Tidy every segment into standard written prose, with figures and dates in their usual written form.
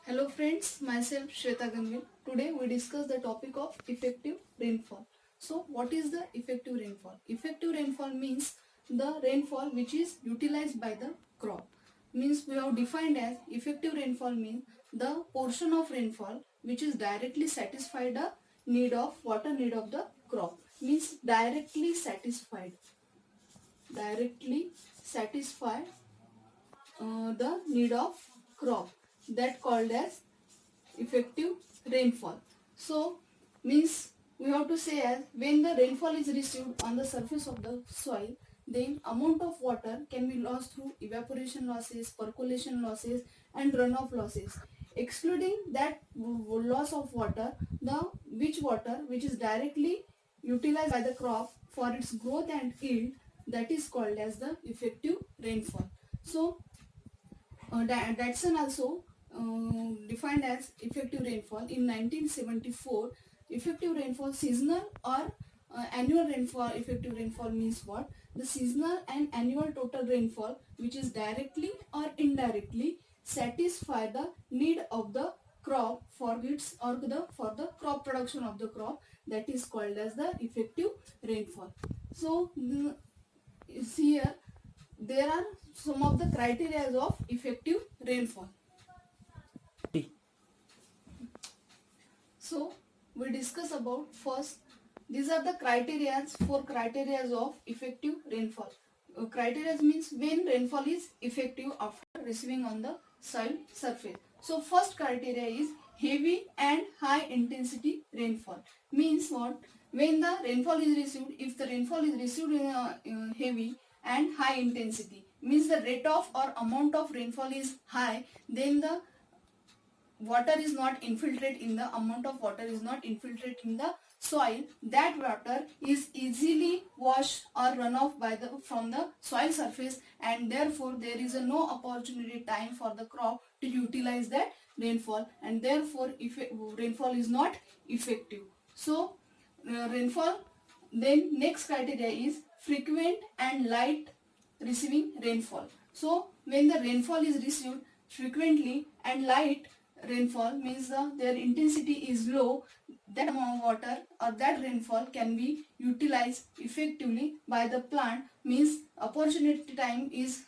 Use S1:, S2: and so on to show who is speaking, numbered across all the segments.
S1: Hello friends, myself Shweta Ganvil. Today we discuss the topic of effective rainfall. So what is the effective rainfall? Effective rainfall means the rainfall which is utilized by the crop. Means we have defined as effective rainfall means the portion of rainfall which is directly satisfy the need of water need of the crop. Means directly satisfy the need of crop, that called as effective rainfall. So means we have to say as when the rainfall is received on the surface of the soil, then amount of water can be lost through evaporation losses, percolation losses and runoff losses. Excluding that loss of water, the water which is directly utilized by the crop for its growth and yield, that is called as the effective rainfall. So Datsun also defined as effective rainfall in 1974. Effective rainfall, seasonal or annual rainfall. Effective rainfall means what? The seasonal and annual total rainfall which is directly or indirectly satisfy the need of the crop for its or the for the crop production of the crop, that is called as the effective rainfall. So is here there are some of the criteria of effective rainfall. So we discuss about first, these are the four criteria of effective rainfall. Criteria means when rainfall is effective after receiving on the soil surface. So first criteria is heavy and high intensity rainfall. Means what? When the rainfall is received, if the rainfall is received in heavy and high intensity, means the rate of or amount of rainfall is high, then the water is not infiltrate in the amount of water is not infiltrate in the soil, that water is easily washed or run off by the from the soil surface, and therefore there is a no opportunity time for the crop to utilize that rainfall, and therefore if rainfall is not effective. So rainfall, then next criteria is frequent and light receiving rainfall. So when the rainfall is received frequently and light rainfall, means their intensity is low, that amount of water or that rainfall can be utilized effectively by the plant, means opportunity time is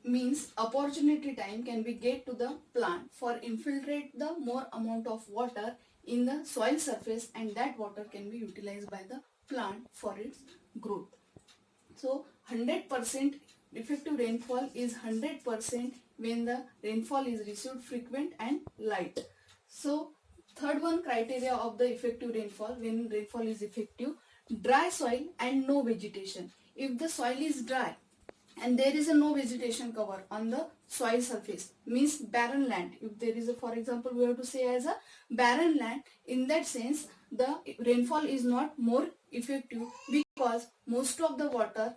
S1: means opportunity time can be get to the plant for infiltrate the more amount of water in the soil surface, and that water can be utilized by the plant for its growth. So 100% effective rainfall is 100% when the rainfall is received frequent and light. So third one criteria of the effective rainfall, when rainfall is effective, dry soil and no vegetation. If the soil is dry and there is a no vegetation cover on the soil surface, means barren land. If there is a, for example, we have to say as a barren land, in that sense the rainfall is not more effective, because most of the water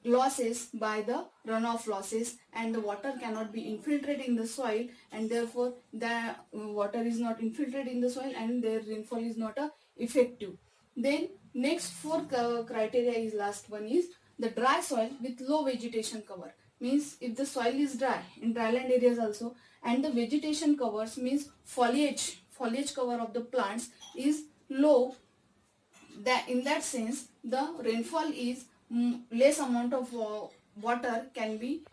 S1: losses by the runoff losses, and the water cannot be infiltrated in the soil, and therefore the water is not infiltrated in the soil and their rainfall is not effective. Then next fourth criteria is last one is the dry soil with low vegetation cover. Means if the soil is dry in dryland areas also, and the vegetation covers, means foliage cover of the plants is low, that in that sense the rainfall is less amount of water can be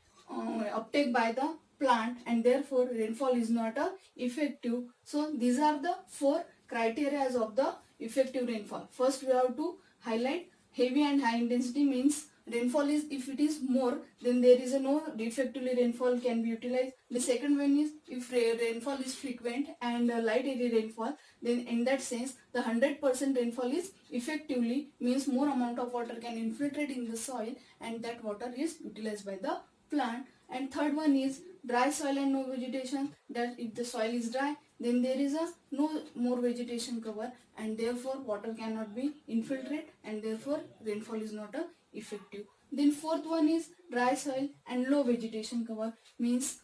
S1: uptake by the plant, and therefore rainfall is not effective. So these are the four criteria of the effective rainfall. First we have to highlight heavy and high intensity, means rainfall is, if it is more, then there is a no effectively rainfall can be utilized. The second one is if rainfall is frequent and light area rainfall, then in that sense the 100% rainfall is effectively, means more amount of water can infiltrate in the soil, and that water is utilized by the plant. And third one is dry soil and no vegetation, that if the soil is dry, then there is a no more vegetation cover, and therefore water cannot be infiltrate, and therefore rainfall is not effective. Then fourth one is dry soil and low vegetation cover, means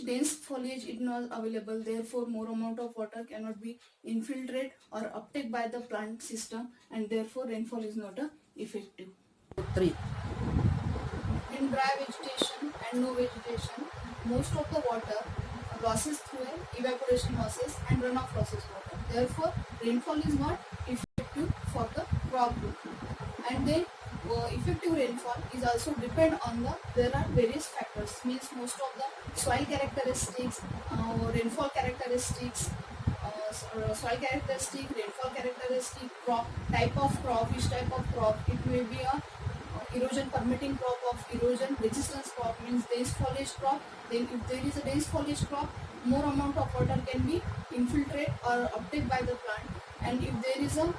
S1: dense foliage is not available, therefore more amount of water cannot be infiltrate or uptake by the plant system, and therefore rainfall is not effective.
S2: 3.
S1: In dry vegetation and no vegetation, most of the water losses through evaporation losses and runoff losses water. Therefore, rainfall is not effective for the crop growth. And then effective rainfall is also depend on there are various factors, means most of the soil characteristics, rainfall characteristics, soil characteristic, rainfall characteristic, crop type of crop, which type of crop. It may be a erosion permitting crop of erosion resistance crop, means dense foliage crop. Then if there is a dense foliage crop, more amount of water can be infiltrate or uptake by the plant. And if there is a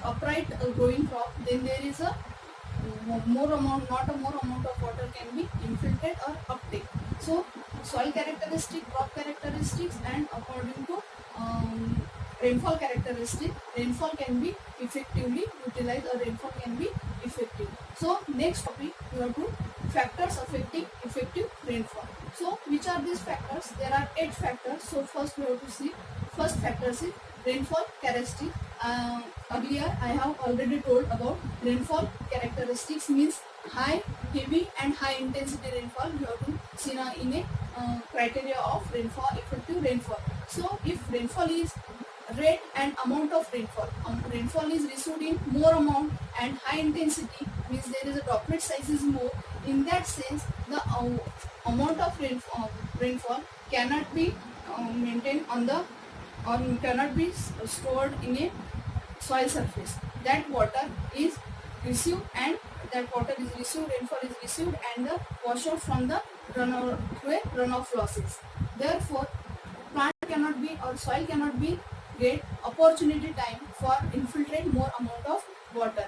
S1: upright growing crop, then there is a more amount, not a more amount of water can be infiltrate or uptake. So soil characteristic, crop characteristics, and according to rainfall characteristic, rainfall can be effectively utilized or rainfall can be effective. So next topic, we have to factors affecting effective rainfall. So which are these factors? There are 8 factors. So first we have to see, first factors is rainfall characteristic. Earlier I have already told about rainfall characteristics, means high, heavy and high intensity rainfall. You have to see in a criteria of rainfall, effective rainfall. So if rainfall is rate and amount of rainfall, rainfall is received in more amount and high intensity, means there is a droplet size is more. In that sense, the amount of rainfall cannot be maintained on the, or cannot be stored in a soil surface. That water is received, and that water is received, rainfall is received and the wash out from the runoff losses. Therefore, plant cannot be or soil cannot be get opportunity time for infiltrate more amount of water.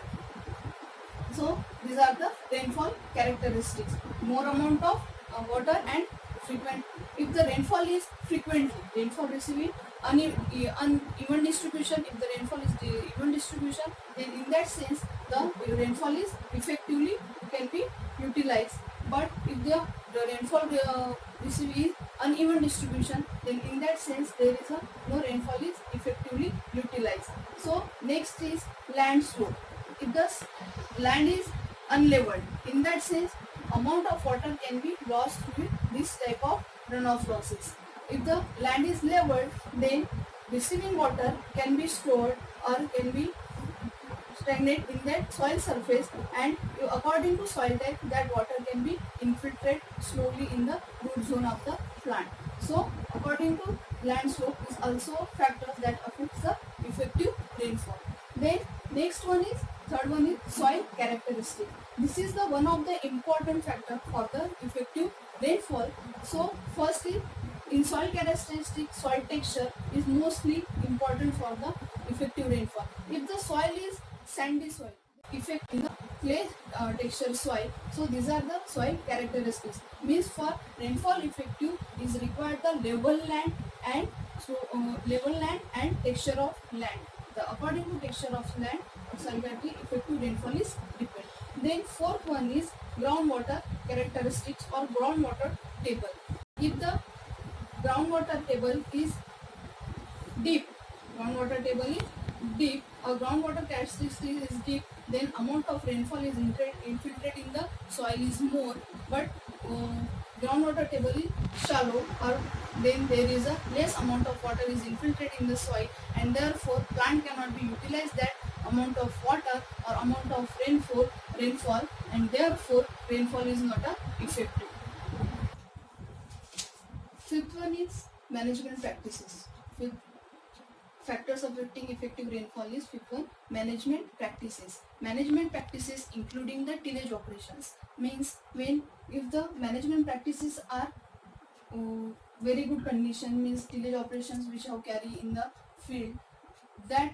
S1: So these are the rainfall characteristics: more amount of water and frequent. If the rainfall is frequently, rainfall receiving uneven distribution. If the rainfall is even distribution, then in that sense the rainfall is effectively can be utilized. But if the rainfall receiving is uneven distribution, then in that sense there is no rainfall is effectively utilized. So next is land slope. If the land is unleveled, in that sense amount of water can be lost with this type of runoff losses. If the land is leveled, then receiving water can be stored or can be stagnate in that soil surface, and according to soil type, that water can be infiltrate slowly in the root zone of the plant. So according to land slope is also factors that affects the effective rainfall. Then next one is, third one is soil characteristic. This is the one of the important factor for the effective rainfall. So first is, in soil characteristic, soil texture is mostly important for the effective rainfall. If the soil is sandy soil, effect in the clay texture soil. So these are the soil characteristics. Means for rainfall effective is required the level land and level land and texture of land. The according to texture of land, soil effective rainfall is depend. Then fourth one is groundwater characteristics or groundwater table. If the groundwater table is deep, groundwater table is deep, or groundwater characteristics is deep, then amount of rainfall is infiltrated in the soil is more. But groundwater table is shallow, or then there is a less amount of water is infiltrated in the soil, and therefore plant cannot be utilized that amount of water or amount of rainfall, and therefore rainfall is not effective. Fifth one is management practices. Fifth factors affecting effective rainfall is fifth one, management practices. Management practices including the tillage operations, means when if the management practices are very good condition, means tillage operations which have carry in the field, that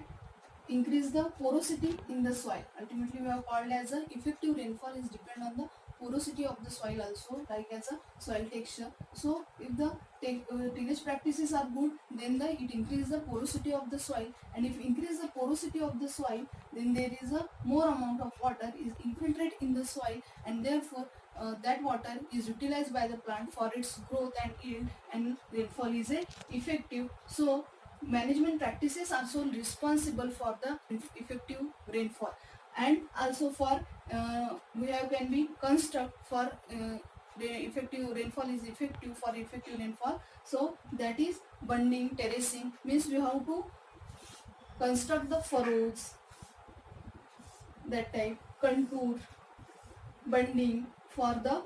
S1: increase the porosity in the soil. Ultimately we have called as a effective rainfall is depend on the porosity of the soil also, like as a soil texture. So if the tillage practices are good, then it increase the porosity of the soil, and if increase the porosity of the soil, then there is a more amount of water is infiltrate in the soil, and therefore that water is utilized by the plant for its growth and yield, and rainfall is effective. So management practices are so responsible for the effective rainfall. And also for we have can be construct for effective rainfall is effective for effective rainfall. So that is bunding, terracing, means we have to construct the furrows, that type, contour, bunding for the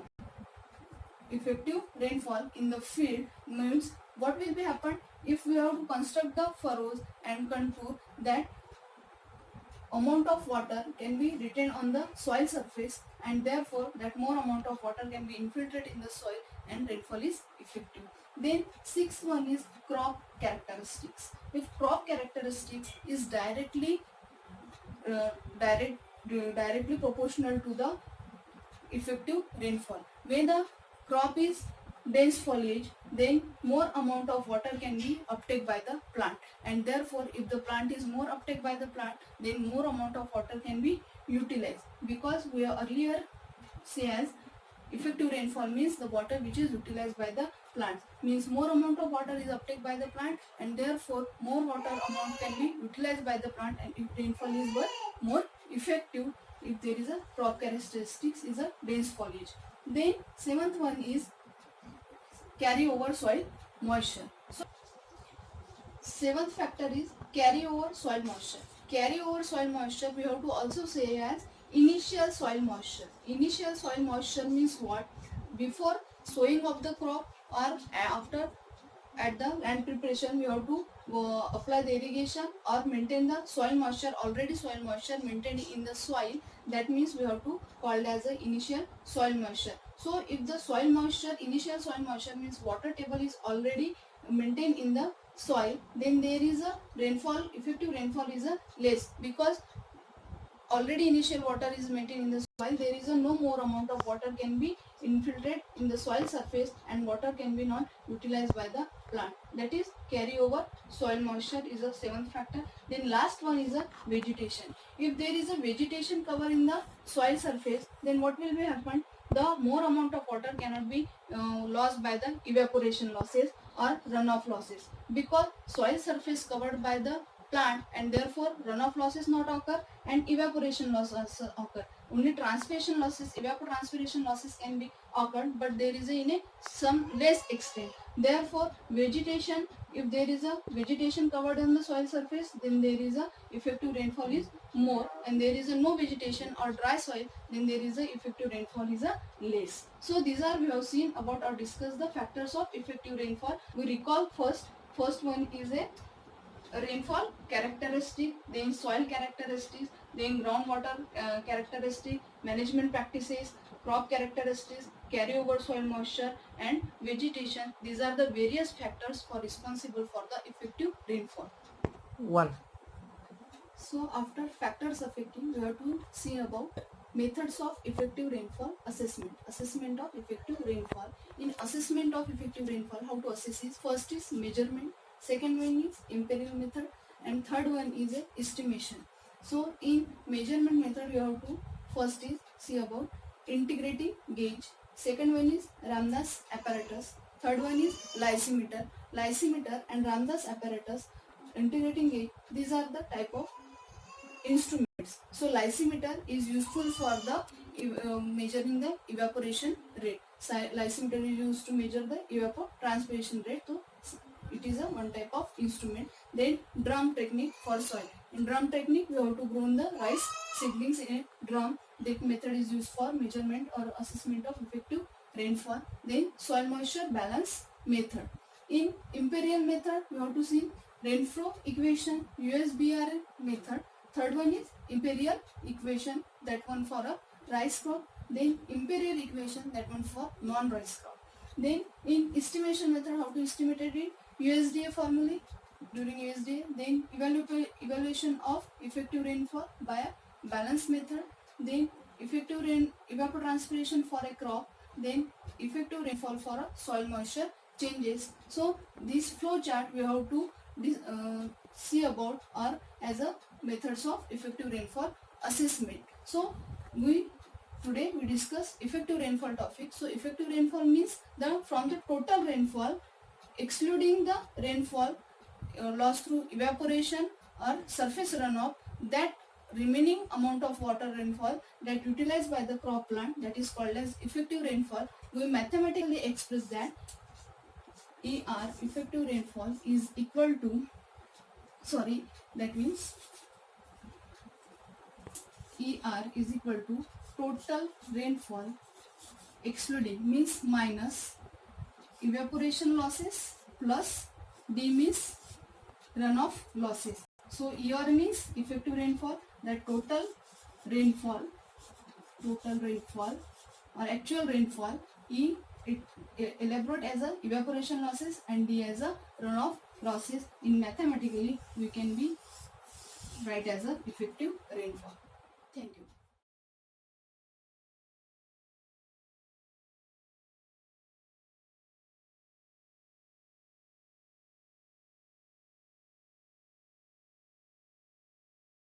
S1: effective rainfall in the field. Means what will be happen if we have to construct the furrows and contour, that amount of water can be retained on the soil surface, and therefore that more amount of water can be infiltrated in the soil and rainfall is effective. Then sixth one is crop characteristics. If crop characteristics is directly uh, direct, directly proportional to the effective rainfall. When the crop is dense foliage, then more amount of water can be uptake by the plant, and therefore if the plant is more uptake by the plant, then more amount of water can be utilized, because we are earlier say as effective rainfall means the water which is utilized by the plants, means more amount of water is uptake by the plant, and therefore more water amount can be utilized by the plant, and if rainfall is more effective if there is a crop characteristics is a dense foliage. Then seventh one is carry over soil moisture. So seventh factor is carry over soil moisture. Carry over soil moisture we have to also say as initial soil moisture. Initial soil moisture means what? Before sowing of the crop or after, at the land preparation, we have to apply the irrigation or maintain the soil moisture, already soil moisture maintained in the soil. That means we have to call it as the initial soil moisture. So if the soil moisture, initial soil moisture means water table is already maintained in the soil, then there is a rainfall, effective rainfall is a less, because already initial water is maintained in the soil, there is a no more amount of water can be infiltrate in the soil surface, and water can be not utilized by the plant. That is carry over soil moisture is a seventh factor. Then last one is a vegetation. If there is a vegetation cover in the soil surface, then what will be happen? The more amount of water cannot be lost by the evaporation losses or runoff losses, because soil surface covered by the plant, and therefore runoff losses not occur and evaporation losses occur. Only transpiration losses, evapotranspiration losses can be occurred, but there is in a some less extent. Therefore vegetation, if there is a vegetation covered on the soil surface, then there is a effective rainfall is more, and there is a no vegetation or dry soil, then there is a effective rainfall is a less. So these are we have seen about or discussed the factors of effective rainfall. We recall first one is a rainfall characteristic, then soil characteristics, then groundwater characteristic, management practices, crop characteristics, carryover soil moisture, and vegetation. These are the various factors for responsible for the effective rainfall.
S2: 1.
S1: So after factors affecting, we have to see about methods of effective rainfall assessment. Assessment of effective rainfall. In assessment of effective rainfall, how to assess is, first is measurement, second one is imperial method, and third one is a estimation. So in measurement method, you have to first is see about integrating gauge, second one is Ramdas apparatus, third one is lysimeter. Lysimeter and Ramdas apparatus, integrating gauge, these are the type of instruments. So lysimeter is useful for the measuring the evaporation rate. Lysimeter is used to measure the evapotranspiration rate. So it is a one type of instrument. Then drum technique for soil. In drum technique, we have to grow the rice seedlings in a drum. That method is used for measurement or assessment of effective rainfall. Then soil moisture balance method. In imperial method, we have to see rainflow equation, USBRL method. Third one is imperial equation, that one for a rice crop. Then imperial equation, that one for non-rice crop. Then in estimation method, how to estimate it? USDA formula during USDA. Then evaluation of effective rainfall by a balance method. Then effective evapotranspiration for a crop. Then effective rainfall for a soil moisture changes. So this flow chart we have to see about or as a methods of effective rainfall assessment. So today we discuss effective rainfall topic. So effective rainfall means the from the total rainfall, excluding the rainfall lost through evaporation or surface runoff, that remaining amount of water rainfall that utilized by the crop plant, that is called as effective rainfall, we mathematically express that ER, effective rainfall, is equal to, that means ER is equal to total rainfall excluding, means minus evaporation losses plus D means runoff losses. So ER means effective rainfall, that total rainfall or actual rainfall. E it elaborate as a evaporation losses and D as a runoff losses. In mathematically we can be write as a effective rainfall.